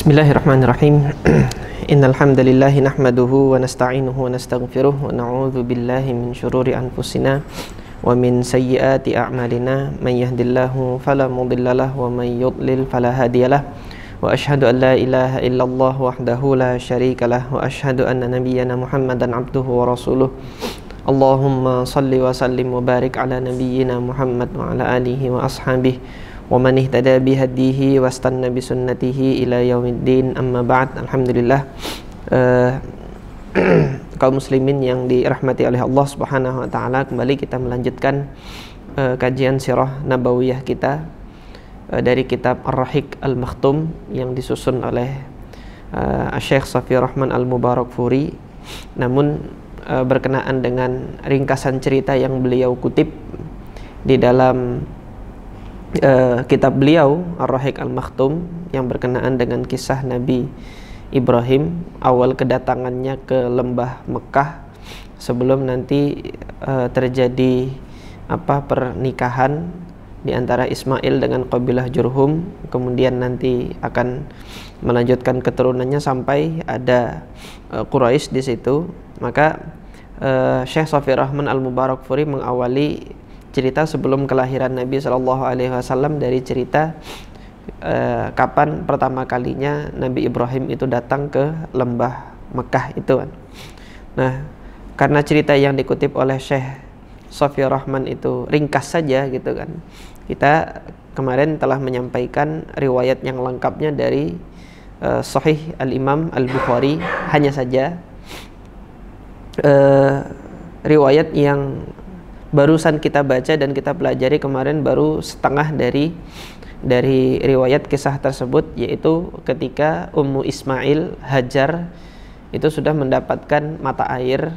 Bismillahirrahmanirrahim. Innal hamdalillah nahmaduhu wa nasta'inuhu wa nastaghfiruh wa na'udzu billahi min syururi anfusina wa min sayyiati a'malina. May yahdihillahu fala mudhillalah wa may yudlil fala hadiyalah. Wa asyhadu an la ilaha illallah wahdahu la syarikalah wa asyhadu anna nabiyyana Muhammadan abduhu wa rasuluh. Allahumma salli wa sallim wa barik ala nabiyyina Muhammad wa ala alihi wa ashabihi wa man ihtada bihadihi wastanna bisunnatihi ila yaumiddin, amma ba'd. Alhamdulillah, kaum muslimin yang dirahmati oleh Allah Subhanahu wa taala, kembali kita melanjutkan kajian sirah nabawiyah kita dari kitab Ar-Rahiq Al-Makhtum yang disusun oleh Syekh Shafiyur Rahman Al-Mubarakfuri, namun berkenaan dengan ringkasan cerita yang beliau kutip di dalam kitab beliau Ar-Rahiq Al-Makhtum yang berkenaan dengan kisah Nabi Ibrahim awal kedatangannya ke lembah Mekah sebelum nanti terjadi pernikahan di antara Ismail dengan kabilah Jurhum, kemudian nanti akan melanjutkan keturunannya sampai ada Quraisy di situ. Maka Syekh Shafiyur Rahman Al-Mubarakfuri mengawali cerita sebelum kelahiran Nabi SAW dari cerita kapan pertama kalinya Nabi Ibrahim itu datang ke lembah Mekah itu kan. Nah, karena cerita yang dikutip oleh Syekh Shafiyur Rahman itu ringkas saja gitu kan, kita kemarin telah menyampaikan riwayat yang lengkapnya dari Sahih Al-Imam Al-Bukhari. Hanya saja riwayat yang barusan kita baca dan kita pelajari kemarin baru setengah dari riwayat kisah tersebut, yaitu ketika Ummu Ismail Hajar itu sudah mendapatkan mata air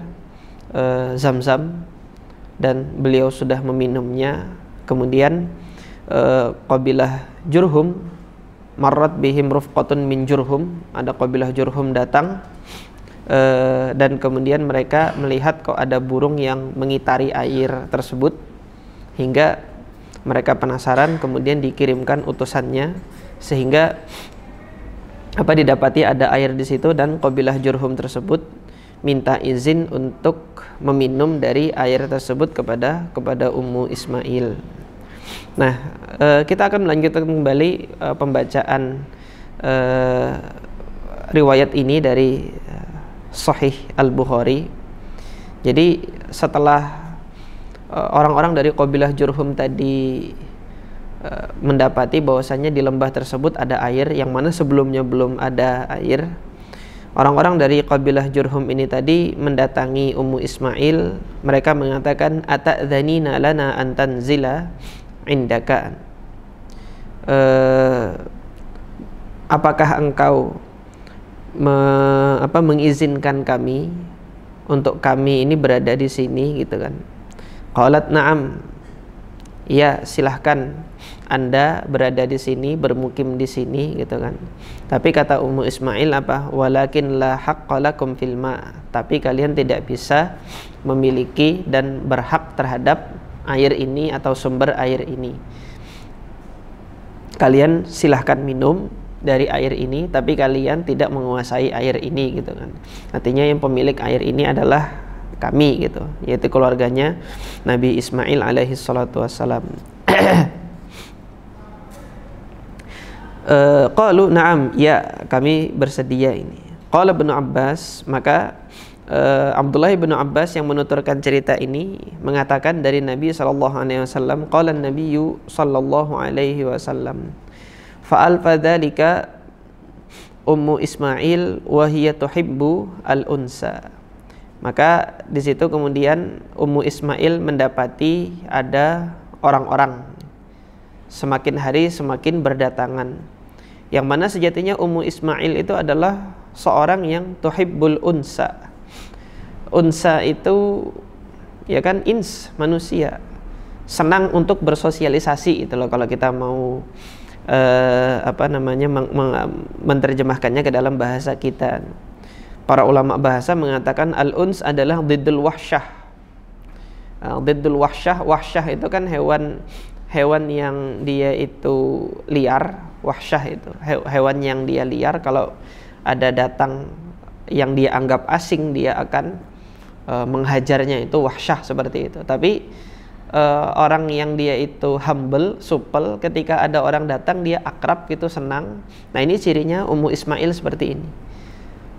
Zam-Zam dan beliau sudah meminumnya. Kemudian qabilah Jurhum, marrat bihim rufqatun min Jurhum, ada qabilah Jurhum datang, dan kemudian mereka melihat kok ada burung yang mengitari air tersebut, hingga mereka penasaran, kemudian dikirimkan utusannya sehingga didapati ada air di situ, dan qabilah Jurhum tersebut minta izin untuk meminum dari air tersebut kepada Ummu Ismail. Nah, kita akan melanjutkan kembali pembacaan riwayat ini dari Sahih Al-Bukhari. Jadi setelah orang-orang dari kabilah Jurhum tadi mendapati bahwasanya di lembah tersebut ada air yang mana sebelumnya belum ada air, orang-orang dari kabilah Jurhum ini tadi mendatangi Ummu Ismail. Mereka mengatakan, ata'dhanina lana an tanzila indaka, apakah engkau mengizinkan kami untuk kami ini berada di sini gitu kan. Qalat na'am, ya silahkan Anda berada di sini, bermukim di sini gitu kan. Tapi kata Ummu Ismail walakin la haqqa lakum fil ma', tapi kalian tidak bisa memiliki dan berhak terhadap air ini atau sumber air ini. Kalian silahkan minum dari air ini, tapi kalian tidak menguasai air ini gitu kan. Artinya yang pemilik air ini adalah kami gitu, yaitu keluarganya Nabi Ismail alaihi salatu wassalam. Qalu na'am, ya kami bersedia ini. Qala Ibnu Abbas, maka Abdullah bin Abbas yang menuturkan cerita ini mengatakan dari Nabi sallallahu alaihi wasallam, qala an-nabiyyu sallallahu alaihi wasallam, fa'alfa dzalika Ummu Ismail wa hiya tuhibbu al-unsa. Maka di situ kemudian Ummu Ismail mendapati ada orang-orang semakin hari semakin berdatangan, yang mana sejatinya Ummu Ismail itu adalah seorang yang tuhibbul unsa. Unsa itu ya kan ins, manusia, senang untuk bersosialisasi itu loh, kalau kita mau menerjemahkannya ke dalam bahasa kita. Para ulama bahasa mengatakan al-uns adalah diddul wahsyah. Diddul wahsyah, wahsyah itu kan hewan yang dia itu liar, wahsyah itu hewan yang dia liar, kalau ada datang yang dia anggap asing, dia akan menghajarnya, itu wahsyah seperti itu. Tapi orang yang dia itu humble, supel, ketika ada orang datang dia akrab gitu, senang. Nah ini cirinya Ummu Ismail seperti ini.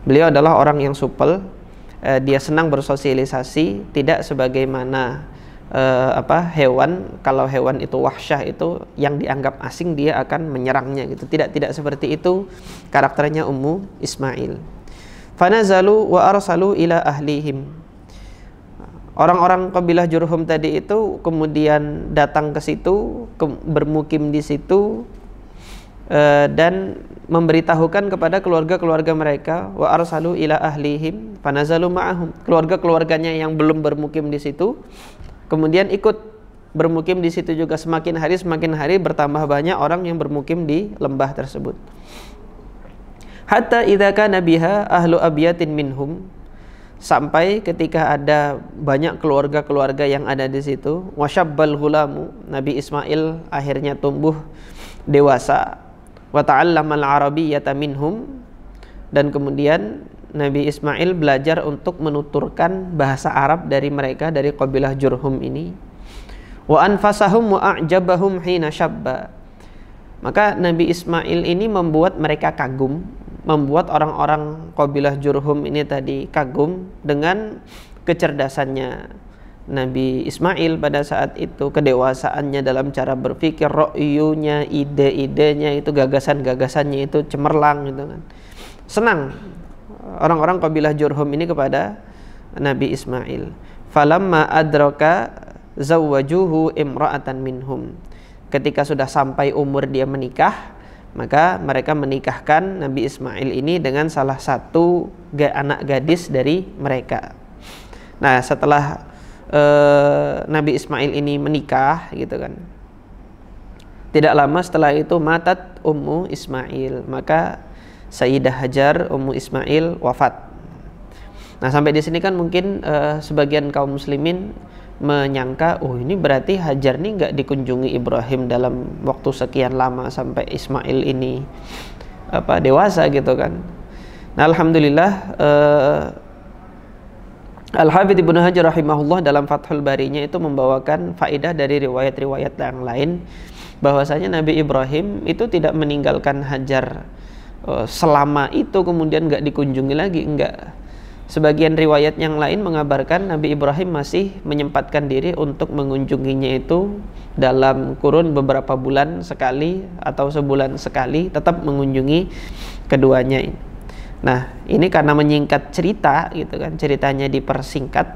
Beliau adalah orang yang supel, dia senang bersosialisasi, tidak sebagaimana hewan. Kalau hewan itu wahsyah, itu yang dianggap asing dia akan menyerangnya gitu. Tidak seperti itu karakternya Ummu Ismail. Fanazalu wa arsalu ila ahlihim. Orang-orang kabilah Jurhum tadi itu kemudian datang ke situ, bermukim di situ, dan memberitahukan kepada keluarga-keluarga mereka. Wa arsalu ila ahlihim fanazalu ma'ahum. Keluarga-keluarganya yang belum bermukim di situ kemudian ikut bermukim di situ juga. Semakin hari bertambah banyak orang yang bermukim di lembah tersebut. Hatta idza kana biha ahlu abyatin minhum, sampai ketika ada banyak keluarga-keluarga yang ada di situ. Wasyabbal ghulamu, Nabi Ismail akhirnya tumbuh dewasa. Wa ta'allamal arabiyyata minhum, dan kemudian Nabi Ismail belajar untuk menuturkan bahasa Arab dari mereka, dari kabilah Jurhum ini. Wa anfasahum wa a'jabahum hina syabba. Maka Nabi Ismail ini membuat mereka kagum, membuat orang-orang kabilah Jurhum ini tadi kagum dengan kecerdasannya Nabi Ismail pada saat itu, kedewasaannya dalam cara berpikir, ro'yunya, ide-idenya itu, gagasan-gagasannya itu cemerlang gitu kan. Senang orang-orang kabilah Jurhum ini kepada Nabi Ismail. Falamma adraka zawwajuhu imra'atan minhum. Ketika sudah sampai umur dia menikah, maka mereka menikahkan Nabi Ismail ini dengan salah satu anak gadis dari mereka. Nah, setelah Nabi Ismail ini menikah gitu kan, tidak lama setelah itu matat Ummu Ismail, maka Sayyidah Hajar Ummu Ismail wafat. Nah, sampai di sini kan mungkin sebagian kaum muslimin menyangka, oh ini berarti Hajar ini nggak dikunjungi Ibrahim dalam waktu sekian lama sampai Ismail ini dewasa gitu kan. Nah, alhamdulillah Al-Hafidz Ibnu Hajar rahimahullah dalam Fathul Barinya itu membawakan faedah dari riwayat-riwayat yang lain, bahwasanya Nabi Ibrahim itu tidak meninggalkan Hajar selama itu kemudian nggak dikunjungi lagi, enggak. Sebagian riwayat yang lain mengabarkan Nabi Ibrahim masih menyempatkan diri untuk mengunjunginya itu dalam kurun beberapa bulan sekali atau sebulan sekali, tetap mengunjungi keduanya ini. Nah, ini karena menyingkat cerita gitu kan, ceritanya dipersingkat.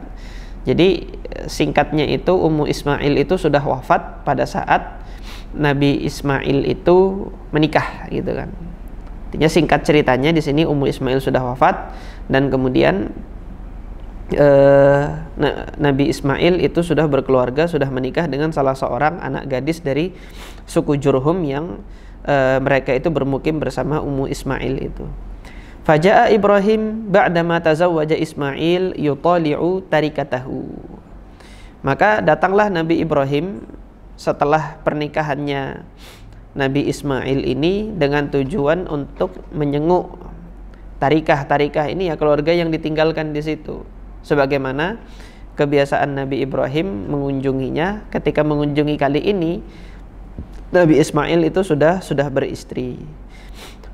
Jadi singkatnya itu Ummu Ismail itu sudah wafat pada saat Nabi Ismail itu menikah gitu kan. Artinya singkat ceritanya di sini Ummu Ismail sudah wafat, dan kemudian Nabi Ismail itu sudah berkeluarga, sudah menikah dengan salah seorang anak gadis dari suku Jurhum yang mereka itu bermukim bersama Ummu Ismail itu. Faja'a Ibrahim ba'dama tazawwaja Ismail yutali'u tarikatahu. Maka datanglah Nabi Ibrahim setelah pernikahannya Nabi Ismail ini dengan tujuan untuk menyenguk tarikah ini ya, keluarga yang ditinggalkan di situ. Sebagaimana kebiasaan Nabi Ibrahim mengunjunginya, ketika mengunjungi kali ini Nabi Ismail itu sudah beristri.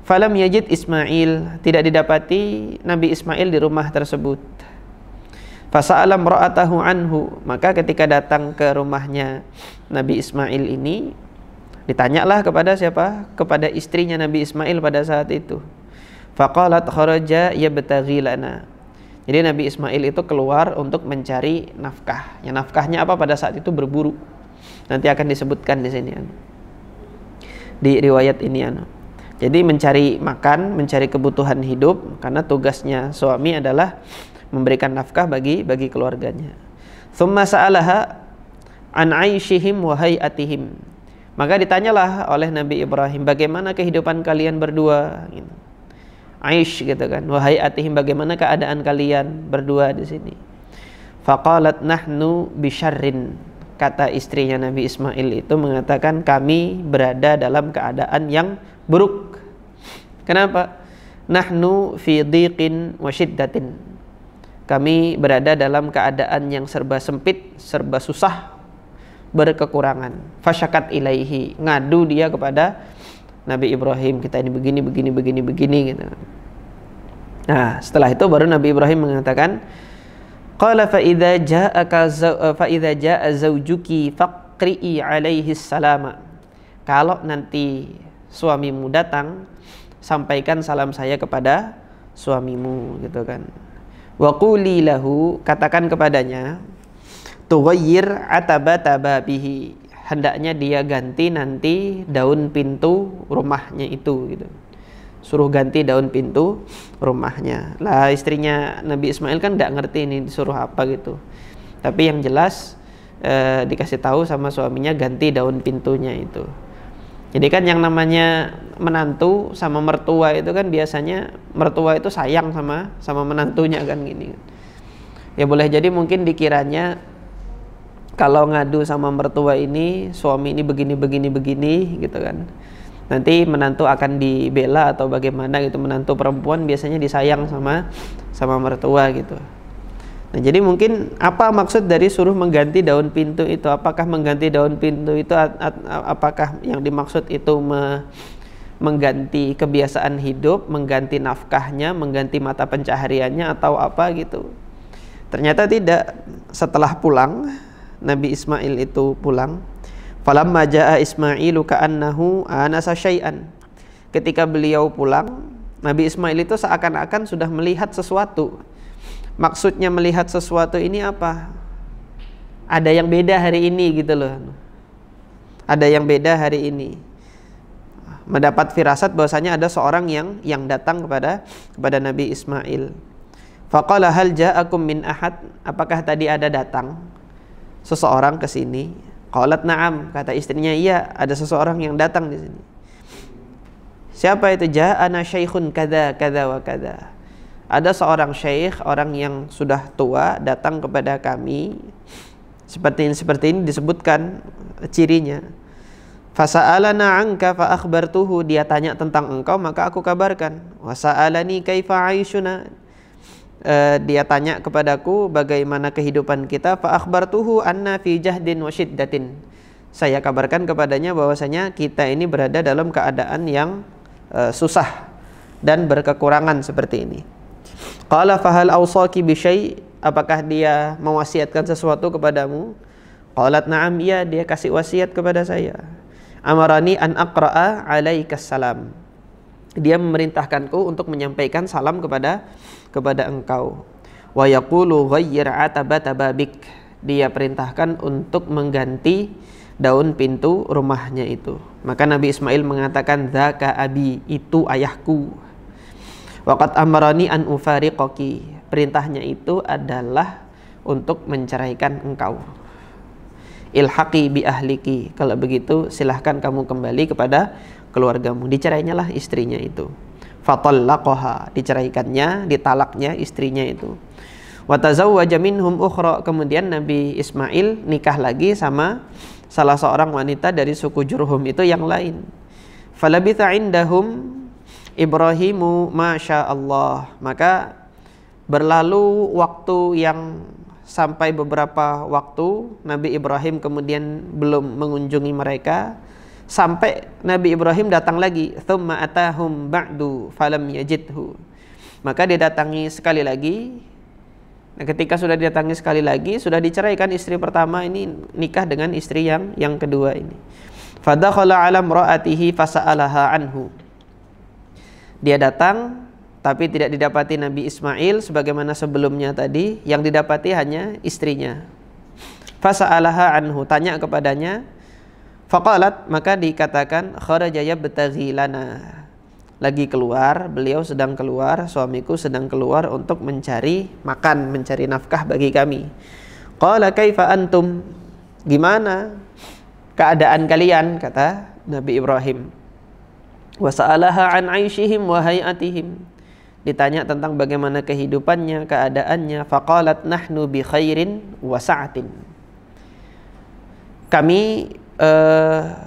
Falam yajid Ismail, tidak didapati Nabi Ismail di rumah tersebut. Fasa'ala imra'atahu anhu, maka ketika datang ke rumahnya Nabi Ismail ini, ditanyalah kepada siapa? Kepada istrinya Nabi Ismail pada saat itu. Faqalat kharaja yabtaghi lana. Jadi Nabi Ismail itu keluar untuk mencari nafkah. Ya, nafkahnya apa pada saat itu? Berburu. Nanti akan disebutkan di sini di riwayat ini Jadi mencari makan, mencari kebutuhan hidup, karena tugasnya suami adalah memberikan nafkah bagi keluarganya. Tsumma sa'alaha an 'aishihim wa hay'atihim. Maka ditanyalah oleh Nabi Ibrahim, bagaimana kehidupan kalian berdua gitu. Aish gitu kan, wa hay'atihim, bagaimana keadaan kalian berdua di sini. Faqalat nahnu bisyarrin. kata istrinya Nabi Ismail itu mengatakan, kami berada dalam keadaan yang buruk. Kenapa? Nahnu fi dhiqin wa syiddatin. Kami berada dalam keadaan yang serba sempit, serba susah, berkekurangan. Fasyakat ilaihi, ngadu dia kepada Nabi Ibrahim, kita ini begini gitu. Nah, setelah itu baru Nabi Ibrahim mengatakan, qala fa idza jaa zawjuki faqri'i alaihi salama. Kalau nanti suamimu datang, sampaikan salam saya kepada suamimu, gitu kan. Wa quli lahu, katakan kepadanya, tughayyir atabata babihi, hendaknya dia ganti nanti daun pintu rumahnya itu, gitu. Suruh ganti daun pintu rumahnya. Lah istrinya Nabi Ismail kan tidak ngerti ini disuruh apa gitu. Tapi yang jelas dikasih tahu sama suaminya ganti daun pintunya itu. Jadi kan yang namanya menantu sama mertua itu kan biasanya mertua itu sayang sama menantunya kan gini. Ya boleh jadi mungkin dikiranya kalau ngadu sama mertua ini, suami ini begini gitu kan. Nanti menantu akan dibela atau bagaimana gitu. Menantu perempuan biasanya disayang sama mertua gitu. Nah, jadi mungkin apa maksud dari suruh mengganti daun pintu itu? Apakah mengganti daun pintu itu apakah yang dimaksud itu mengganti kebiasaan hidup, mengganti nafkahnya, mengganti mata pencahariannya atau apa gitu? Ternyata tidak. Setelah pulang, Nabi Ismail itu pulang. Falamma jaa Ismailu ka'annahu anasa syai'an. Ketika beliau pulang, Nabi Ismail itu seakan-akan sudah melihat sesuatu. Maksudnya melihat sesuatu ini apa? Ada yang beda hari ini gitu loh. Ada yang beda hari ini. Mendapat firasat bahwasanya ada seorang yang datang kepada Nabi Ismail. Faqala hal ja'akum min ahad? Apakah tadi ada datang seseorang ke sini? Qalat na'am, kata istrinya, iya, ada seseorang yang datang di sini. Siapa itu? Ja'ana syaikhun kadza kadza wa kadza. Ada seorang syekh, orang yang sudah tua, datang kepada kami. Seperti ini disebutkan cirinya. Fasa'alana 'anka fa akhbartuhu, dia tanya tentang engkau maka aku kabarkan. Wa sa'alani kaifa 'aishuna, dia tanya kepadaku bagaimana kehidupan kita. Fa akhbartuhu anna fi jahdin wa syiddatin, saya kabarkan kepadanya bahwasanya kita ini berada dalam keadaan yang susah dan berkekurangan seperti ini. Qala fahal awsaki bi syai', apakah dia mewasiatkan sesuatu kepadamu? Qalat na'am, iya, dia kasih wasiat kepada saya. Amarani an aqra'a alaikas salam, dia memerintahkanku untuk menyampaikan salam kepada engkau. Wa yaqulu ghayyir atabata babik, dia perintahkan untuk mengganti daun pintu rumahnya itu. Maka Nabi Ismail mengatakan, dzaka abi, itu ayahku. Waqad amarani an ufariqaki, perintahnya itu adalah untuk menceraikan engkau. Ilhaqi bi ahliki, kalau begitu silahkan kamu kembali kepada keluargamu. Dicerainya lah istrinya itu. Fatallaqaha, diceraikannya, ditalaknya istrinya itu. Wa tazawwaja minhum ukhra, kemudian Nabi Ismail nikah lagi sama salah seorang wanita dari suku Jurhum itu yang lain. Falabitha indahum Ibrahimu masya Allah, maka berlalu waktu yang sampai beberapa waktu Nabi Ibrahim kemudian belum mengunjungi mereka, sampai Nabi Ibrahim datang lagi. Thumma atahum ba'du falam yajidhu, maka didatangi sekali lagi. Nah, ketika sudah didatangi sekali lagi, sudah diceraikan istri pertama, ini nikah dengan istri yang kedua ini. Fadakhala ala imra'atihi fasa'alaha anhu, dia datang tapi tidak didapati Nabi Ismail sebagaimana sebelumnya tadi, yang didapati hanya istrinya. Fasa'alaha anhu, tanya kepadanya. Faqalat, maka dikatakan, kharaja yabtaghi lana, lagi keluar, beliau sedang keluar, suamiku sedang keluar untuk mencari makan, mencari nafkah bagi kami. Qala kaifa antum, gimana keadaan kalian, kata Nabi Ibrahim. Wa sa'alaha an 'aishihim wa hay'atihim, ditanya tentang bagaimana kehidupannya, keadaannya. Faqalat nahnu bi khairin wa sa'atin, kami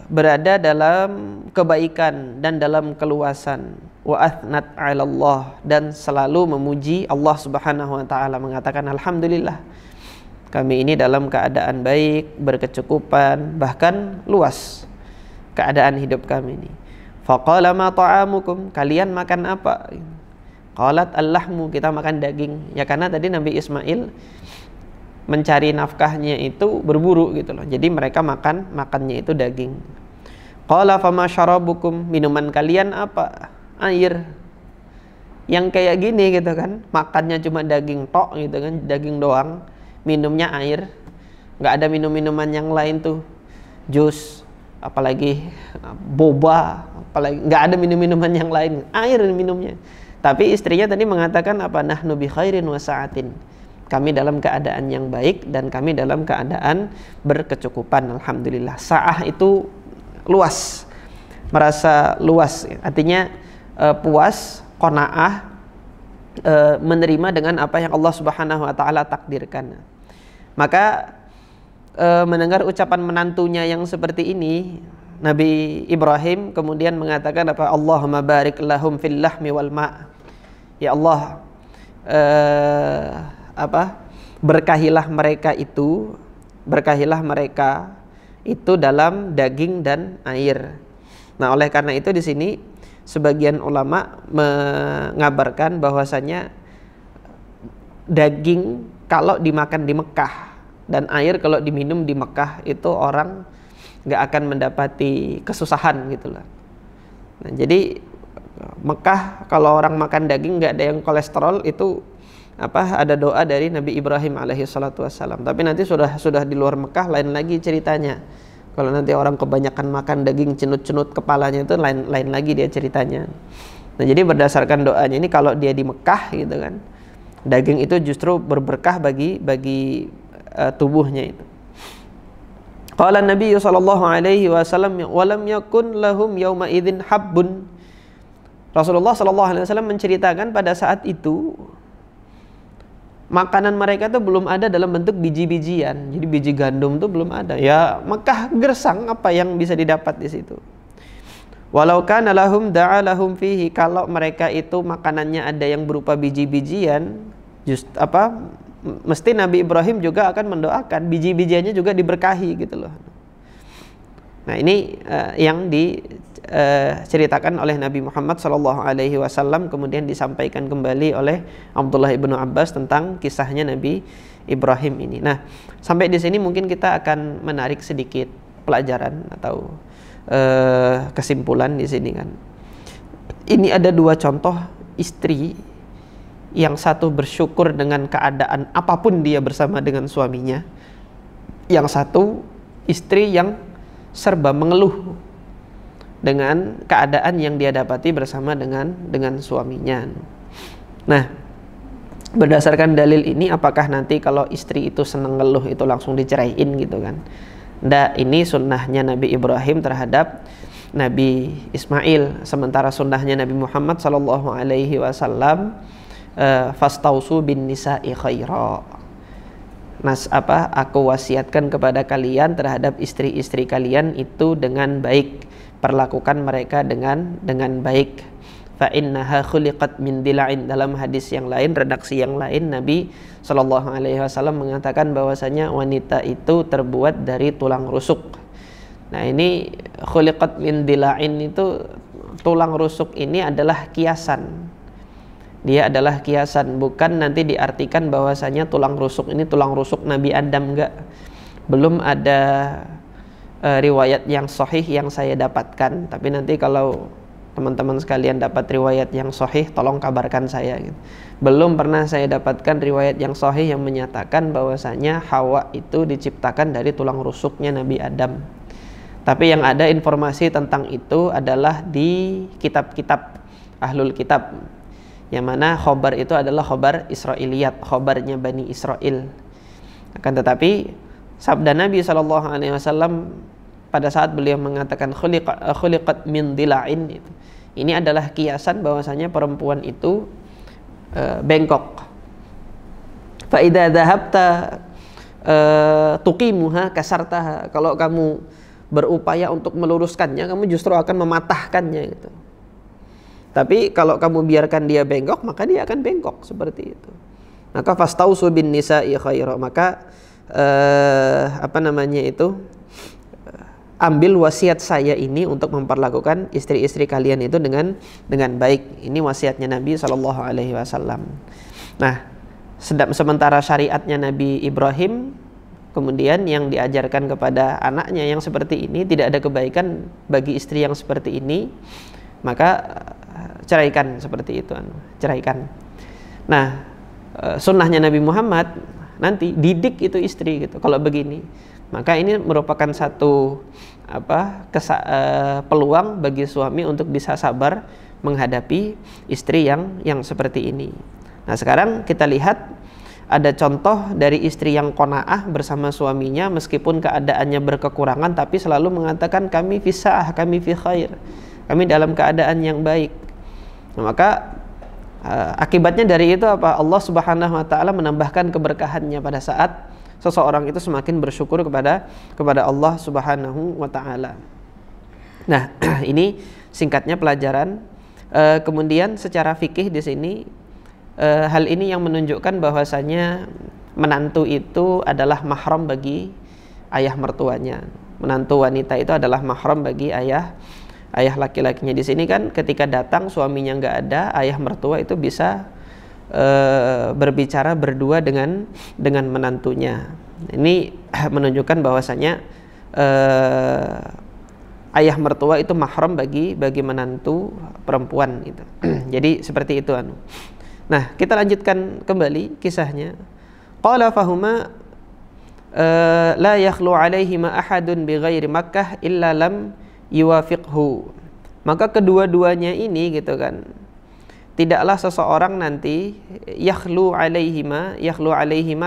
berada dalam kebaikan dan dalam keluasan. Wa athnat 'ala Allah, dan selalu memuji Allah Subhanahu wa taala, mengatakan alhamdulillah, kami ini dalam keadaan baik, berkecukupan, bahkan luas keadaan hidup kami ini. Faqala ma ta'amukum, kalian makan apa? Qalat al-lahmu, kita makan daging. Ya karena tadi Nabi Ismail mencari nafkahnya itu berburu gitu loh. Jadi mereka makannya itu daging. Qala fama syarabukum, minuman kalian apa? Air. Yang kayak gini gitu kan, makannya cuma daging tok gitu kan, daging doang, minumnya air. Enggak ada minum-minuman yang lain tuh. Jus, apalagi boba, apalagi enggak ada minum-minuman yang lain. Air minumnya. Tapi istrinya tadi mengatakan apa? Nahnu bi khairin wa sa'atin. Kami dalam keadaan yang baik dan kami dalam keadaan berkecukupan, alhamdulillah. Sa'ah itu luas, merasa luas, artinya puas, qanaah, menerima dengan apa yang Allah Subhanahu wa taala takdirkan. Maka mendengar ucapan menantunya yang seperti ini, Nabi Ibrahim kemudian mengatakan apa? Allahumma barik lahum fil lahmi wal ma'. Ya Allah, berkahilah mereka itu dalam daging dan air. Nah, oleh karena itu di sini sebagian ulama mengabarkan bahwasanya daging kalau dimakan di Mekah dan air kalau diminum di Mekah itu orang nggak akan mendapati kesusahan gitu lah. Nah, jadi Mekah kalau orang makan daging nggak ada yang kolesterol itu ada doa dari Nabi Ibrahim alaihi salatu wassalam. Tapi nanti sudah di luar Mekah lain lagi ceritanya. Kalau nanti orang kebanyakan makan daging cenut-cenut kepalanya itu lain lagi dia ceritanya. Nah, jadi berdasarkan doanya ini kalau dia di Mekah gitu kan, daging itu justru berberkah bagi tubuhnya itu. Qala Nabi sallallahu alaihi wasallam wa lam yakun lahum yauma idzin habbun. Rasulullah sallallahu alaihi wasallam menceritakan pada saat itu makanan mereka tuh belum ada dalam bentuk biji-bijian. Jadi biji gandum tuh belum ada. Ya Mekah gersang, apa yang bisa didapat di situ. Walau kana lahum da'a lahum fihi, kalau mereka itu makanannya ada yang berupa biji-bijian, mesti Nabi Ibrahim juga akan mendoakan biji-bijiannya juga diberkahi gitu loh. Nah, ini yang diceritakan oleh Nabi Muhammad SAW, kemudian disampaikan kembali oleh Abdullah ibnu Abbas tentang kisahnya Nabi Ibrahim ini. Nah, sampai di sini mungkin kita akan menarik sedikit pelajaran atau kesimpulan di sini kan. Ini ada dua contoh istri, yang satu bersyukur dengan keadaan apapun dia bersama dengan suaminya, yang satu istri yang serba mengeluh dengan keadaan yang dia dapati bersama dengan suaminya. Nah, berdasarkan dalil ini, apakah nanti kalau istri itu senang ngeluh itu langsung diceraiin gitu kan? Nggak, ini sunnahnya Nabi Ibrahim terhadap Nabi Ismail. Sementara sunnahnya Nabi Muhammad SAW, fastausu bin nisa'i khaira. Aku wasiatkan kepada kalian terhadap istri-istri kalian itu dengan baik, perlakukan mereka dengan baik. Fa innaha khuliqat min dila'in. Dalam hadis yang lain, redaksi yang lain, Nabi SAW mengatakan bahwasanya wanita itu terbuat dari tulang rusuk. Nah, ini khuliqat min dila'in itu, tulang rusuk ini adalah kiasan. Dia adalah kiasan, bukan nanti diartikan bahwasanya tulang rusuk ini tulang rusuk Nabi Adam, enggak. Belum ada riwayat yang sahih yang saya dapatkan, tapi nanti kalau teman-teman sekalian dapat riwayat yang sahih, tolong kabarkan saya gitu. Belum pernah saya dapatkan riwayat yang sahih yang menyatakan bahwasanya Hawa itu diciptakan dari tulang rusuknya Nabi Adam. Tapi yang ada informasi tentang itu adalah di kitab-kitab Ahlul Kitab, yang mana khobar itu adalah khobar Israiliyat, khobarnya Bani Israel. Akan tetapi sabda Nabi SAW pada saat beliau mengatakan khuliqat min dila'in, ini adalah kiasan bahwasanya perempuan itu bengkok. Fa idza dhahabta tuqimuha kasartaha. Kalau kamu berupaya untuk meluruskannya, kamu justru akan mematahkannya gitu. Tapi kalau kamu biarkan dia bengkok, maka dia akan bengkok seperti itu. Maka fastausu bin nisa'i khaira. Maka ambil wasiat saya ini untuk memperlakukan istri-istri kalian itu dengan baik. Ini wasiatnya Nabi SAW. Nah, sementara syariatnya Nabi Ibrahim, kemudian yang diajarkan kepada anaknya yang seperti ini, tidak ada kebaikan bagi istri yang seperti ini, maka ceraikan seperti itu, ceraikan. Nah, sunnahnya Nabi Muhammad nanti didik itu istri gitu. Kalau begini, maka ini merupakan satu peluang bagi suami untuk bisa sabar menghadapi istri yang seperti ini. Nah, sekarang kita lihat ada contoh dari istri yang qanaah bersama suaminya meskipun keadaannya berkekurangan, tapi selalu mengatakan kami fi sa'ah, kami fi khair, kami dalam keadaan yang baik. Nah, maka akibatnya dari itu apa? Allah Subhanahu wa taala menambahkan keberkahannya pada saat seseorang itu semakin bersyukur kepada Allah Subhanahu wa taala. Nah, ini singkatnya pelajaran. Kemudian secara fikih di sini hal ini yang menunjukkan bahwasanya menantu itu adalah mahram bagi ayah mertuanya. Menantu wanita itu adalah mahram bagi ayah laki-lakinya. Di sini kan ketika datang suaminya nggak ada, ayah mertua itu bisa berbicara berdua dengan menantunya. Ini menunjukkan bahwasanya ayah mertua itu mahram bagi menantu perempuan gitu. Jadi seperti itu Nah, kita lanjutkan kembali kisahnya. Qala fahuma la yakhlu alaihima ahadun bighairi Makkah illa lam yuwafiqhu. Maka kedua-duanya ini gitu kan, tidaklah seseorang nanti yakhlu alaihima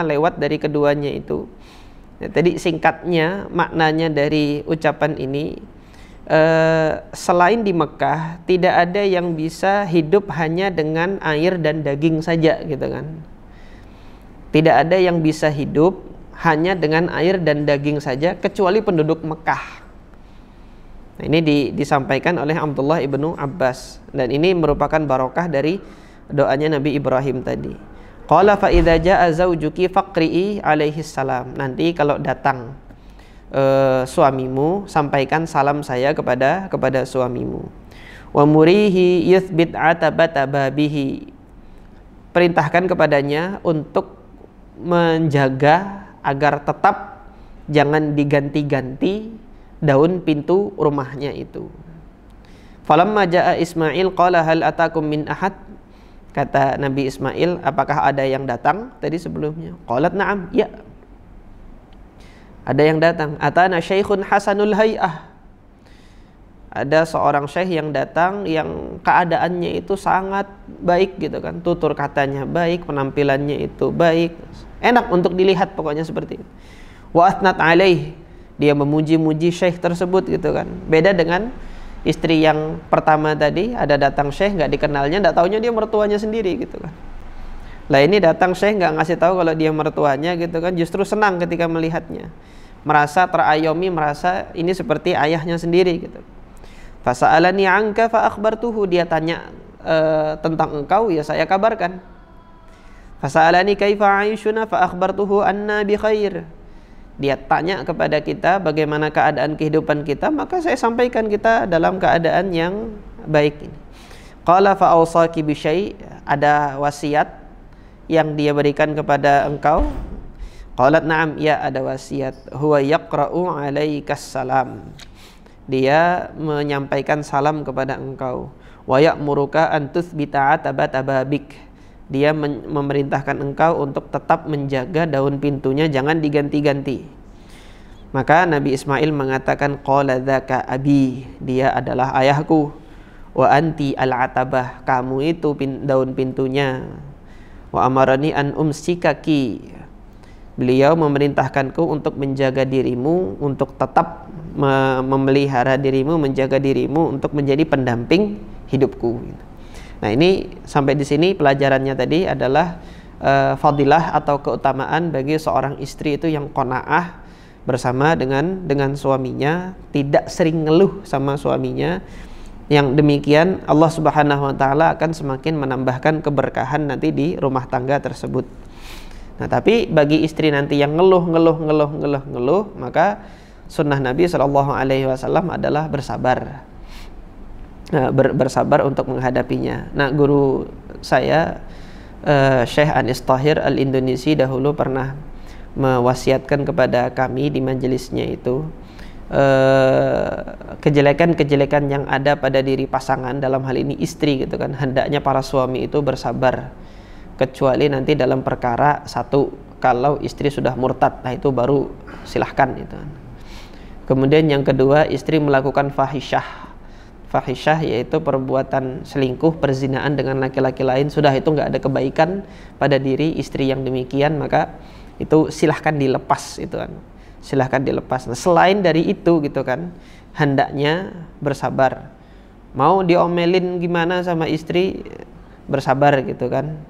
lewat dari keduanya itu. Nah, tadi singkatnya maknanya dari ucapan ini, selain di Mekah tidak ada yang bisa hidup hanya dengan air dan daging saja gitu kan. Tidak ada yang bisa hidup hanya dengan air dan daging saja kecuali penduduk Mekah. Nah, ini disampaikan oleh Abdullah ibnu Abbas, dan ini merupakan barokah dari doanya Nabi Ibrahim tadi. Qala fa idza jaa zawjuki faqri'i alaihi salam. Nanti kalau datang suamimu, sampaikan salam saya kepada suamimu. Wa murihi yuthbit atabata babihi. Perintahkan kepadanya untuk menjaga agar tetap jangan diganti-ganti daun pintu rumahnya itu. Falamma jaa Ismail qala hal atakum min ahad. Kata Nabi Ismail, apakah ada yang datang tadi sebelumnya? Qalat na'am, ya. Ada yang datang. Atana syaikhun hasanul hay'ah. Ada seorang syekh yang datang yang keadaannya itu sangat baik gitu kan. Tutur katanya baik, penampilannya itu baik. Enak untuk dilihat pokoknya seperti itu. Wa athnat alaih. Dia memuji-muji syekh tersebut gitu kan. Beda dengan istri yang pertama tadi, ada datang syekh nggak dikenalnya, nggak taunya dia mertuanya sendiri gitu kan. Lah ini datang syekh nggak ngasih tahu kalau dia mertuanya gitu kan, justru senang ketika melihatnya, merasa terayomi, merasa ini seperti ayahnya sendiri gitu. Fasa'alani anka fa akhbartuhu, dia tanya tentang engkau, ya saya kabarkan. Fasa'alani kaifa aishuna fa akhbartuhu anna bi khair. Dia tanya kepada kita bagaimana keadaan kehidupan kita, maka saya sampaikan kita dalam keadaan yang baik ini. Qala fa awsaki bi syai', ada wasiat yang dia berikan kepada engkau? Qalat na'am, ya ada wasiat. Huwa yaqra'u 'alaikas salam. Dia menyampaikan salam kepada engkau. Wa ya'muruka an tuthbita atabata babik. Dia memerintahkan engkau untuk tetap menjaga daun pintunya, jangan diganti-ganti. Maka Nabi Ismail mengatakan, qala dzaka abi, dia adalah ayahku. Wa anti al-atabah, kamu itu daun pintunya. Wa amarani an umsikaki, beliau memerintahkanku untuk menjaga dirimu, untuk tetap memelihara dirimu, menjaga dirimu, untuk menjadi pendamping hidupku. Nah, ini sampai di sini pelajarannya tadi adalah fadilah atau keutamaan bagi seorang istri itu yang qanaah bersama dengan suaminya, tidak sering ngeluh sama suaminya. Yang demikian Allah Subhanahu wa taala akan semakin menambahkan keberkahan nanti di rumah tangga tersebut. Nah, tapi bagi istri nanti yang ngeluh, maka sunnah Nabi Shallallahu alaihi wasallam adalah bersabar. Bersabar untuk menghadapinya. Nah, guru saya Syekh Anis Tahir Al-Indonesi dahulu pernah mewasiatkan kepada kami di majelisnya itu, kejelekan-kejelekan yang ada pada diri pasangan, dalam hal ini istri gitu kan, hendaknya para suami itu bersabar, kecuali nanti dalam perkara satu, kalau istri sudah murtad, nah itu baru silahkan gitu kan. Kemudian yang kedua, istri melakukan fahisyah yaitu perbuatan selingkuh, perzinaan dengan laki-laki lain, sudah itu nggak ada kebaikan pada diri istri yang demikian, maka itu silahkan dilepas itu kan. Silahkan dilepas. Nah, selain dari itu gitu kan, hendaknya bersabar. Mau diomelin gimana sama istri, bersabar gitu kan.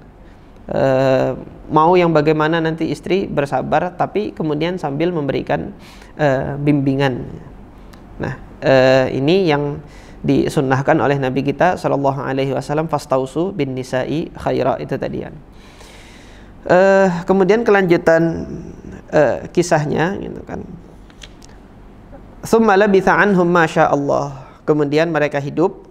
Mau yang bagaimana nanti istri, bersabar, tapi kemudian sambil memberikan bimbingan. Nah, ini yang disunnahkan oleh Nabi kita Shallallahu alaihi wasallam, fastausu bin nisa'i khaira, itu tadi kan. Kemudian kelanjutan kisahnya gitu kan. Tsumma labitha anhum ma sya'allah. Kemudian mereka hidup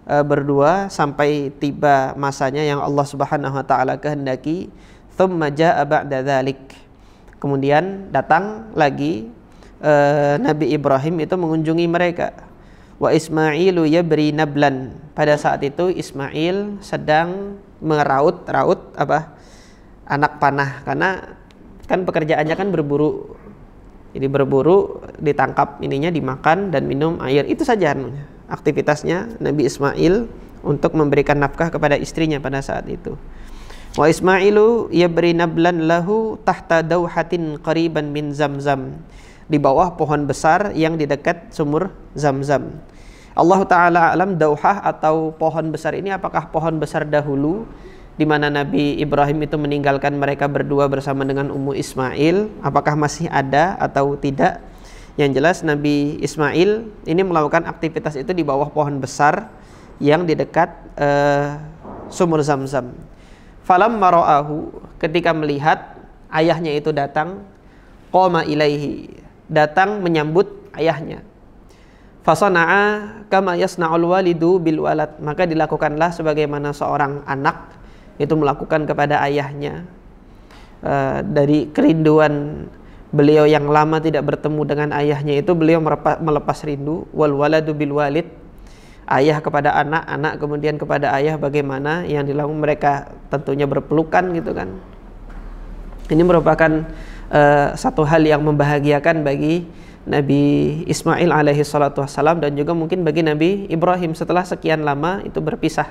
berdua sampai tiba masanya yang Allah Subhanahu wa taala kehendaki. Tsumma jaa'a ba'da dzalik. Kemudian datang lagi Nabi Ibrahim itu mengunjungi mereka. Wa Ismailu yabri nablan. Pada saat itu Ismail sedang meraut anak panah, karena kan pekerjaannya kan berburu. Jadi berburu, ditangkap ininya, dimakan dan minum air, itu saja aktivitasnya Nabi Ismail untuk memberikan nafkah kepada istrinya pada saat itu. Wa Ismailu yabri nablan lahu tahta dauhatin qariban min Zamzam, di bawah pohon besar yang di dekat sumur Zamzam. Allah Ta'ala alam, dauhah atau pohon besar ini apakah pohon besar dahulu di mana Nabi Ibrahim itu meninggalkan mereka berdua bersama dengan Ummu Ismail, apakah masih ada atau tidak? Yang jelas Nabi Ismail ini melakukan aktivitas itu di bawah pohon besar yang di dekat sumur Zamzam. Falamma ra'ahu, ketika melihat ayahnya itu datang, qama ilaihi, datang menyambut ayahnya. Fasana'a kama yasna'ul walidu bil walad, maka dilakukanlah sebagaimana seorang anak itu melakukan kepada ayahnya. Dari kerinduan beliau yang lama tidak bertemu dengan ayahnya itu, beliau melepas rindu. Wal waladu bil walid, ayah kepada anak, anak kemudian kepada ayah, bagaimana yang dilakukan mereka, tentunya berpelukan gitu kan. Ini merupakan satu hal yang membahagiakan bagi Nabi Ismail alaihi salatu wassalam, dan juga mungkin bagi Nabi Ibrahim setelah sekian lama itu berpisah.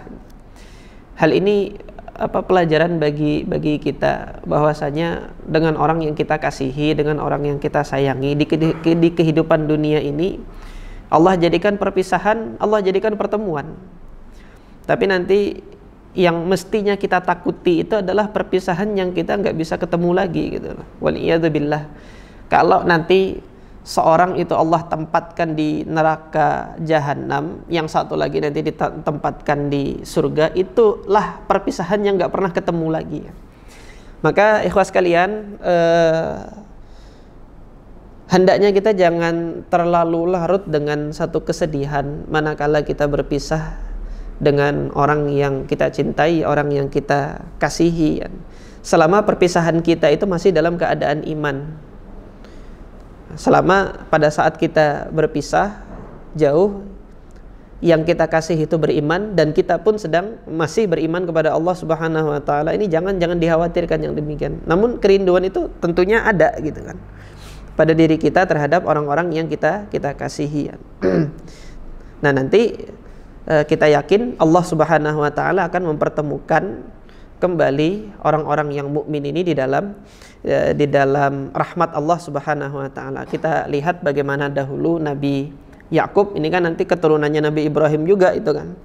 Hal ini pelajaran bagi kita, bahwasanya dengan orang yang kita kasihi, dengan orang yang kita sayangi di kehidupan dunia ini, Allah jadikan perpisahan, Allah jadikan pertemuan. Tapi nanti yang mestinya kita takuti itu adalah perpisahan yang kita nggak bisa ketemu lagi gitu loh. Waliyadzubillah. Kalau nanti seorang itu Allah tempatkan di neraka jahanam, yang satu lagi nanti ditempatkan di surga, itulah perpisahan yang nggak pernah ketemu lagi. Maka ikhwas kalian, hendaknya kita jangan terlalu larut dengan satu kesedihan manakala kita berpisah dengan orang yang kita cintai, orang yang kita kasihi, selama perpisahan kita itu masih dalam keadaan iman. Selama pada saat kita berpisah jauh, yang kita kasih itu beriman, dan kita pun sedang masih beriman kepada Allah Subhanahu wa taala, ini jangan dikhawatirkan yang demikian. Namun kerinduan itu tentunya ada gitu kan, pada diri kita terhadap orang-orang yang kita kasihi. Nah, nanti kita yakin Allah Subhanahu wa taala akan mempertemukan kembali orang-orang yang mukmin ini di dalam rahmat Allah Subhanahu wa taala. Kita lihat bagaimana dahulu Nabi Yakub ini kan nanti keturunannya Nabi Ibrahim juga itu kan.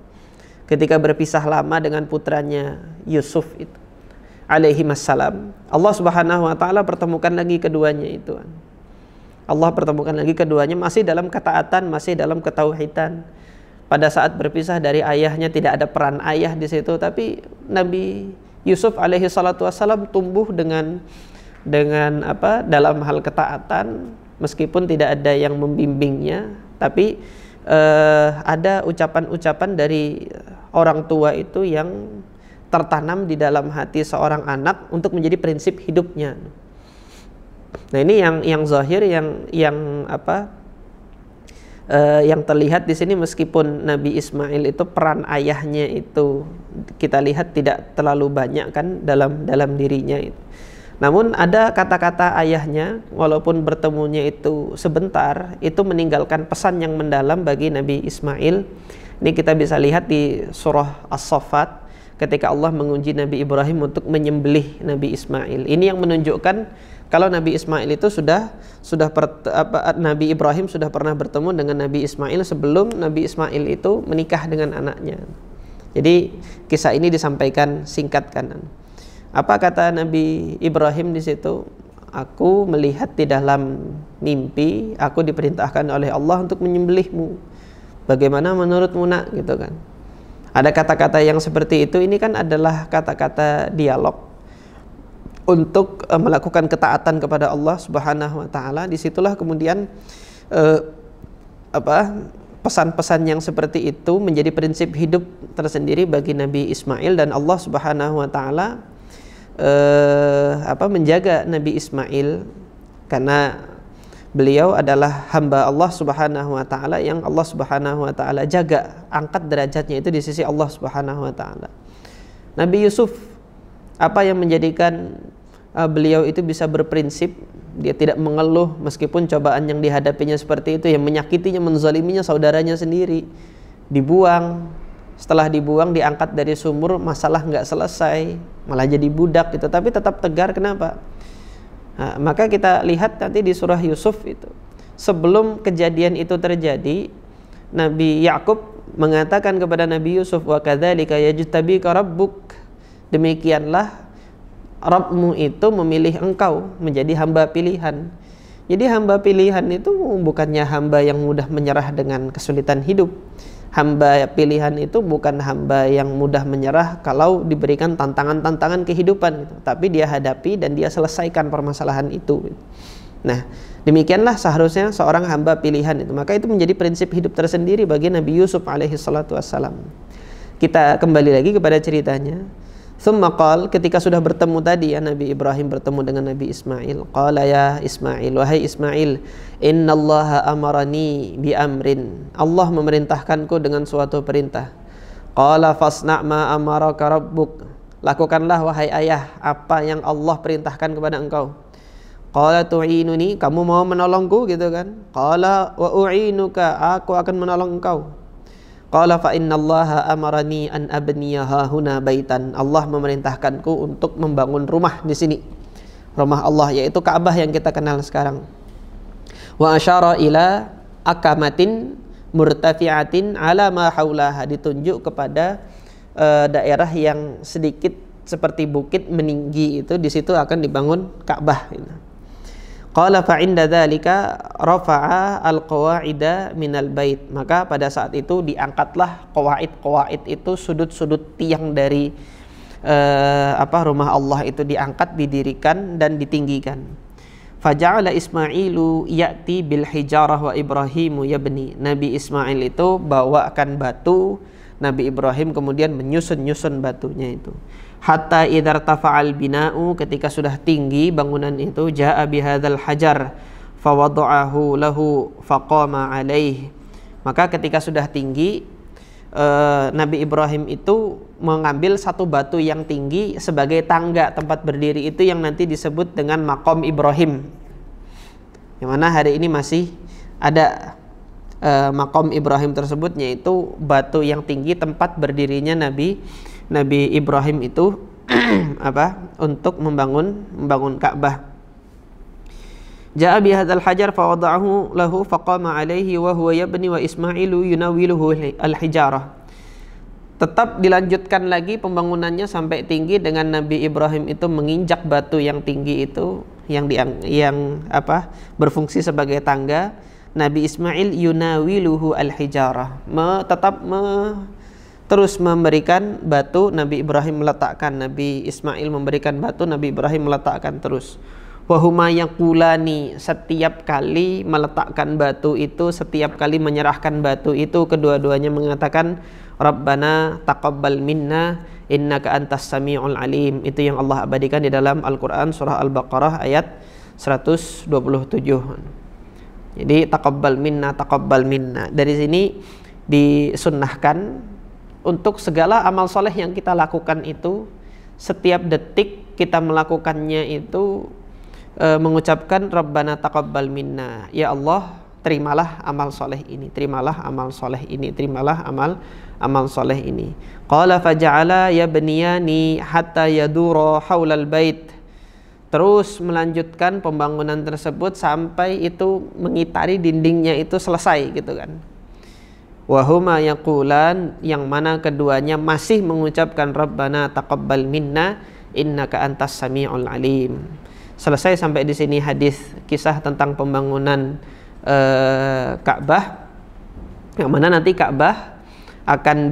Ketika berpisah lama dengan putranya Yusuf itu. alaihimassalam, Allah Subhanahu wa taala pertemukan lagi keduanya itu. Allah pertemukan lagi keduanya masih dalam ketaatan, masih dalam ketauhidan. Pada saat berpisah dari ayahnya tidak ada peran ayah di situ, tapi Nabi Yusuf alaihi salatu wassalam tumbuh dengan dalam hal ketaatan, meskipun tidak ada yang membimbingnya, tapi ada ucapan-ucapan dari orang tua itu yang tertanam di dalam hati seorang anak untuk menjadi prinsip hidupnya. Nah, ini yang zahir, yang terlihat di sini, meskipun Nabi Ismail itu peran ayahnya itu kita lihat tidak terlalu banyak kan dalam dirinya itu. Namun ada kata-kata ayahnya, walaupun bertemunya itu sebentar, itu meninggalkan pesan yang mendalam bagi Nabi Ismail. Ini kita bisa lihat di surah As-Saffat ketika Allah menguji Nabi Ibrahim untuk menyembelih Nabi Ismail. Ini yang menunjukkan kalau Nabi Ismail itu Nabi Ibrahim sudah pernah bertemu dengan Nabi Ismail sebelum Nabi Ismail itu menikah dengan anaknya. Jadi kisah ini disampaikan singkat kan. Apa kata Nabi Ibrahim di situ? Aku melihat di dalam mimpi, aku diperintahkan oleh Allah untuk menyembelihmu. Bagaimana menurutmu nak? Gitu kan. Ada kata-kata yang seperti itu. Ini kan adalah kata-kata dialog untuk melakukan ketaatan kepada Allah Subhanahu wa taala. Disitulah kemudian pesan-pesan yang seperti itu menjadi prinsip hidup tersendiri bagi Nabi Ismail, dan Allah Subhanahu wa taala menjaga Nabi Ismail karena beliau adalah hamba Allah Subhanahu wa taala yang Allah Subhanahu wa taala jaga, angkat derajatnya itu di sisi Allah Subhanahu wa taala. Nabi Yusuf, apa yang menjadikan beliau itu bisa berprinsip, dia tidak mengeluh meskipun cobaan yang dihadapinya seperti itu, yang menyakitinya, menzaliminya saudaranya sendiri, dibuang, setelah dibuang diangkat dari sumur, masalah nggak selesai, malah jadi budak gitu, tapi tetap tegar. Kenapa? Nah, maka kita lihat nanti di surah Yusuf itu, sebelum kejadian itu terjadi, Nabi Yakub mengatakan kepada Nabi Yusuf, wa kadzalika yajtabika rabbuk, demikianlah Rabbmu itu memilih engkau menjadi hamba pilihan. Jadi hamba pilihan itu bukannya hamba yang mudah menyerah dengan kesulitan hidup. Hamba pilihan itu bukan hamba yang mudah menyerah kalau diberikan tantangan-tantangan kehidupan gitu. Tapi dia hadapi dan dia selesaikan permasalahan itu. Nah, demikianlah seharusnya seorang hamba pilihan itu. Maka itu menjadi prinsip hidup tersendiri bagi Nabi Yusuf alaihi salatu wassalam. Kita kembali lagi kepada ceritanya. Tsumma qala, ketika sudah bertemu tadi ya, Nabi Ibrahim bertemu dengan Nabi Ismail. Qala ya Ismail, wahai Ismail, innallaha amarani bi amrin, Allah memerintahkanku dengan suatu perintah. Qala fasna' ma amaraka rabbuk, lakukanlah wahai ayah apa yang Allah perintahkan kepada engkau. Qala tu'inuni, kamu mau menolongku gitu kan. Qala wa u'inuka, aku akan menolong engkau. Qala fa innallaha amarani an abniyaha huna baitan, Allah memerintahkanku untuk membangun rumah di sini, rumah Allah, yaitu Ka'bah yang kita kenal sekarang. Wa asyara ila akamatin murtafi'atin ala ma haulaha, ditunjuk kepada daerah yang sedikit seperti bukit meninggi itu, di situ akan dibangun Ka'bah. Qala fa inda dzalika rafa'a al-qawa'ida minal bait, maka pada saat itu diangkatlah qawaid itu, sudut-sudut tiang dari rumah Allah itu diangkat, didirikan dan ditinggikan. Faja'ala Ismailu ya'ti bil hijarah wa Ibrahimu yabni, Nabi Ismail itu bawakan batu, Nabi Ibrahim kemudian menyusun-nyusun batunya itu. Hatta idhar tafa'al bina'u, ketika sudah tinggi bangunan itu, ja'a bihadzal hajar fawada'ahu lahu faqama alaih, maka ketika sudah tinggi Nabi Ibrahim itu mengambil satu batu yang tinggi sebagai tangga tempat berdiri itu, yang nanti disebut dengan maqam Ibrahim, yang mana hari ini masih ada maqam Ibrahim tersebut, yaitu batu yang tinggi tempat berdirinya Nabi Ibrahim itu untuk membangun Ka'bah. Ja'a bihadzal hajar fa wada'ahu lahu faqama alaihi wa huwa yabni wa Ismailu yunawiluhu al-hijarah. tetap dilanjutkan lagi pembangunannya sampai tinggi dengan Nabi Ibrahim itu menginjak batu yang tinggi itu yang berfungsi sebagai tangga. Nabi Ismail yunawiluhu al-hijarah, terus memberikan batu, Nabi Ibrahim meletakkan, Nabi Ismail memberikan batu, Nabi Ibrahim meletakkan terus. Wahuma yaqulani, setiap kali meletakkan batu itu, setiap kali menyerahkan batu itu, kedua-duanya mengatakan Rabbana taqabbal minna innaka antas sami'ul alim. Itu yang Allah abadikan di dalam Al-Quran surah Al-Baqarah ayat 127. Jadi taqabbal minna, taqabbal minna. Dari sini disunnahkan untuk segala amal soleh yang kita lakukan itu, setiap detik kita melakukannya itu mengucapkan Rabbana taqabbal minna, ya Allah terimalah amal soleh ini, terimalah amal soleh ini, terimalah amal soleh ini. Qala faja'ala yabniyani hatta yadura haulal bait. Terus melanjutkan pembangunan tersebut sampai itu mengitari dindingnya itu selesai gitu kan. Wahuma yaqulan, yang mana keduanya masih mengucapkan Rabbana taqabbal minna innaka antas sami'ul alim. Selesai sampai di sini hadis kisah tentang pembangunan Ka'bah, yang mana nanti Ka'bah akan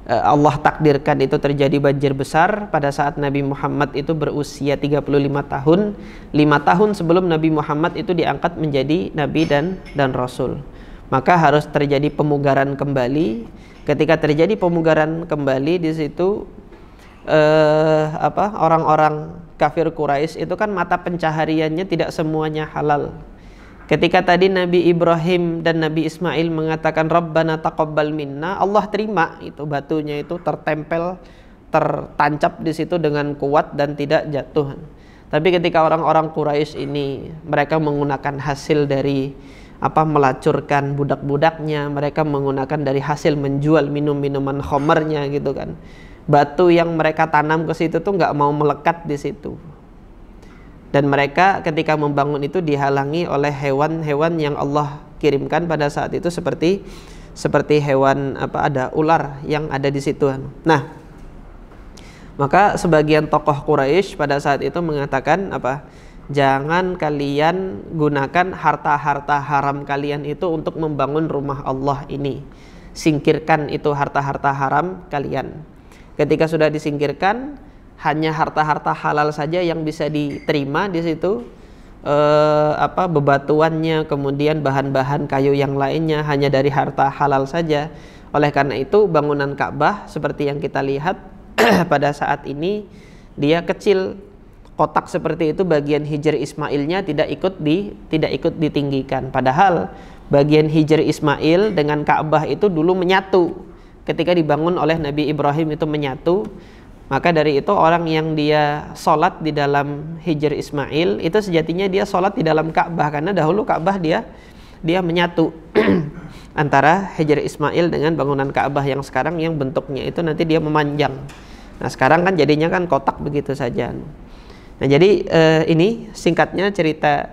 Allah takdirkan itu terjadi banjir besar pada saat Nabi Muhammad itu berusia 35 tahun. 5 tahun sebelum Nabi Muhammad itu diangkat menjadi Nabi dan Rasul. Maka harus terjadi pemugaran kembali. Ketika terjadi pemugaran kembali, di situ orang-orang kafir Quraisy itu kan mata pencahariannya tidak semuanya halal. Ketika tadi Nabi Ibrahim dan Nabi Ismail mengatakan Rabbana taqabbal minna, Allah terima itu, batunya itu tertempel, tertancap di situ dengan kuat dan tidak jatuh. Tapi ketika orang-orang Quraisy ini, mereka menggunakan hasil dari melacurkan budak-budaknya, mereka menggunakan dari hasil menjual minum-minuman khamernya gitu kan. Batu yang mereka tanam ke situ tuh nggak mau melekat di situ. Dan mereka ketika membangun itu dihalangi oleh hewan-hewan yang Allah kirimkan pada saat itu, seperti hewan ada ular yang ada di situ. Nah, maka sebagian tokoh Quraisy pada saat itu mengatakan jangan kalian gunakan harta-harta haram kalian itu untuk membangun rumah Allah ini. Singkirkan itu harta-harta haram kalian. Ketika sudah disingkirkan, hanya harta-harta halal saja yang bisa diterima di situ. Bebatuannya, kemudian bahan-bahan kayu yang lainnya hanya dari harta halal saja. Oleh karena itu bangunan Ka'bah seperti yang kita lihat pada saat ini dia kecil, kotak seperti itu, bagian Hijr Ismailnya tidak ikut ditinggikan. Padahal bagian Hijr Ismail dengan Ka'bah itu dulu menyatu. Ketika dibangun oleh Nabi Ibrahim itu menyatu. Maka dari itu orang yang dia sholat di dalam Hijr Ismail itu sejatinya dia sholat di dalam Ka'bah, karena dahulu Ka'bah dia menyatu antara Hijr Ismail dengan bangunan Ka'bah yang sekarang yang bentuknya itu nanti dia memanjang. Nah sekarang kan jadinya kan kotak begitu saja. Nah jadi ini singkatnya cerita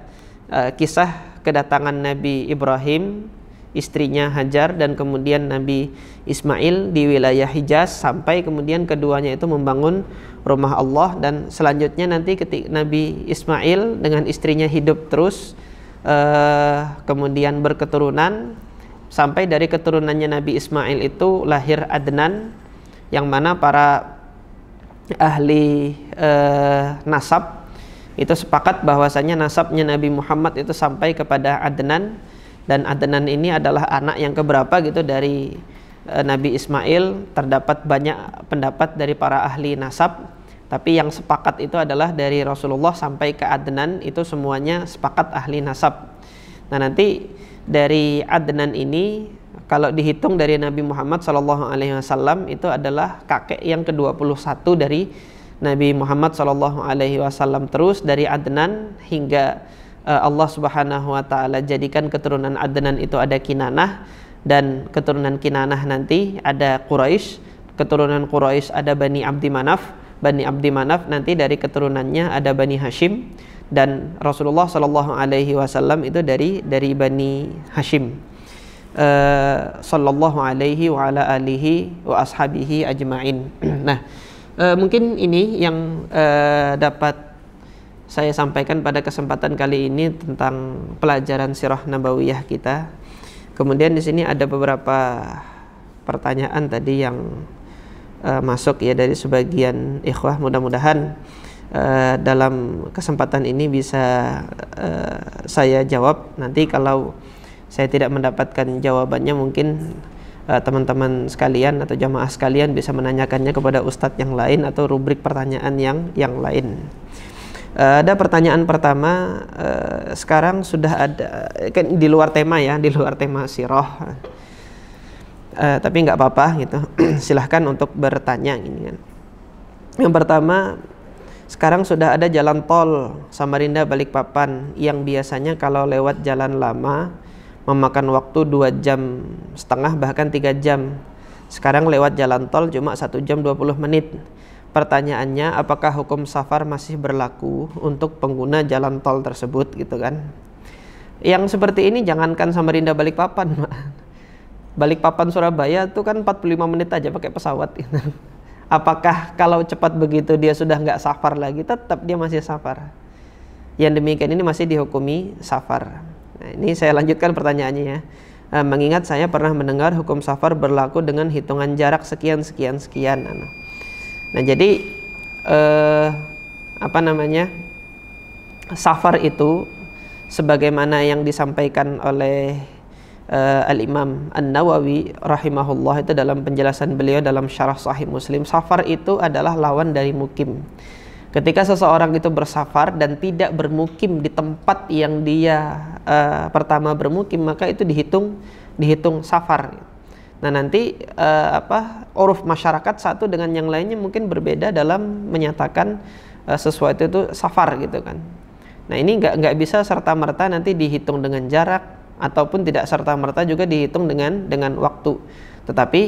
kisah kedatangan Nabi Ibrahim, istrinya Hajar, dan kemudian Nabi Ismail di wilayah Hijaz, sampai kemudian keduanya itu membangun rumah Allah. Dan selanjutnya nanti ketika Nabi Ismail dengan istrinya hidup terus, kemudian berketurunan, sampai dari keturunannya Nabi Ismail itu lahir Adnan, yang mana para ahli nasab itu sepakat bahwasanya nasabnya Nabi Muhammad itu sampai kepada Adnan. Dan Adnan ini adalah anak yang keberapa gitu dari Nabi Ismail. Terdapat banyak pendapat dari para ahli nasab, tapi yang sepakat itu adalah dari Rasulullah sampai ke Adnan, itu semuanya sepakat ahli nasab. Nah nanti dari Adnan ini kalau dihitung dari Nabi Muhammad SAW itu adalah kakek yang ke-21 dari Nabi Muhammad SAW. Terus dari Adnan hingga Allah Subhanahu wa taala jadikan keturunan Adnan itu ada Kinanah, dan keturunan Kinanah nanti ada Quraisy, keturunan Quraisy ada Bani Abdi Manaf, Bani Abdi Manaf nanti dari keturunannya ada Bani Hashim, dan Rasulullah SAW itu dari Bani Hashim. sallallahu alaihi wa ala alihi wa ashabihi ajma'in. Nah, mungkin ini yang dapat saya sampaikan pada kesempatan kali ini tentang pelajaran sirah nabawiyah kita. Kemudian di sini ada beberapa pertanyaan tadi yang masuk ya dari sebagian ikhwah. Mudah-mudahan dalam kesempatan ini bisa saya jawab. Nanti kalau saya tidak mendapatkan jawabannya, mungkin teman-teman sekalian atau jamaah sekalian bisa menanyakannya kepada ustadz yang lain atau rubrik pertanyaan yang lain. Ada pertanyaan pertama, sekarang sudah ada, kan di luar tema ya, di luar tema sirah, tapi nggak apa-apa gitu. Silahkan untuk bertanya ini kan. Yang pertama, sekarang sudah ada jalan tol Samarinda Balikpapan yang biasanya kalau lewat jalan lama memakan waktu 2,5 jam bahkan 3 jam. Sekarang lewat jalan tol cuma 1 jam 20 menit. Pertanyaannya, apakah hukum safar masih berlaku untuk pengguna jalan tol tersebut gitu kan? Yang seperti ini jangankan Samarinda Balikpapan, Balikpapan Surabaya itu kan 45 menit aja pakai pesawat gitu. Apakah kalau cepat begitu dia sudah nggak safar lagi? Tetap dia masih safar. Yang demikian ini masih dihukumi safar. Nah, ini saya lanjutkan pertanyaannya ya. Mengingat saya pernah mendengar hukum safar berlaku dengan hitungan jarak sekian. Nah, jadi safar itu sebagaimana yang disampaikan oleh Al-Imam An-Nawawi rahimahullah itu dalam penjelasan beliau dalam syarah Sahih Muslim, safar itu adalah lawan dari mukim. Ketika seseorang itu bersafar dan tidak bermukim di tempat yang dia pertama bermukim, maka itu dihitung safar. Nah, nanti uruf masyarakat satu dengan yang lainnya mungkin berbeda dalam menyatakan sesuatu itu safar gitu kan. Nah, ini nggak bisa serta-merta nanti dihitung dengan jarak ataupun tidak serta-merta juga dihitung dengan waktu. Tetapi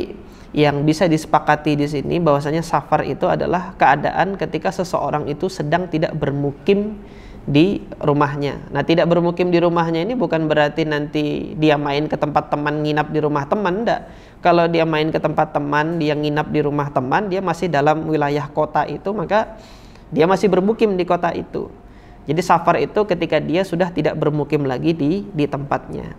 yang bisa disepakati di sini bahwasanya safar itu adalah keadaan ketika seseorang itu sedang tidak bermukim di rumahnya. Nah, tidak bermukim di rumahnya ini bukan berarti nanti dia main ke tempat teman, nginap di rumah teman, enggak. Kalau dia main ke tempat teman, dia nginap di rumah teman, dia masih dalam wilayah kota itu, maka dia masih bermukim di kota itu. Jadi safar itu ketika dia sudah tidak bermukim lagi di tempatnya.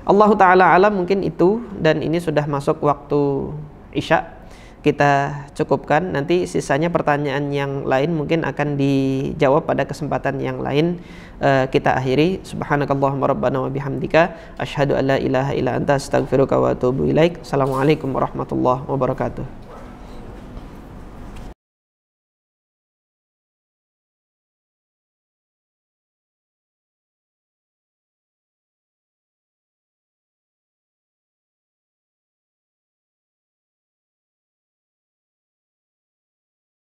Allah Ta'ala alam, mungkin itu, dan ini sudah masuk waktu Isya. Kita cukupkan, nanti sisanya pertanyaan yang lain mungkin akan dijawab pada kesempatan yang lain. Kita akhiri. Subhanakallahumma rabbana wa bihamdika asyhadu an la ilaha illa anta astaghfiruka wa atubu ilaik. Assalamualaikum warahmatullahi wabarakatuh.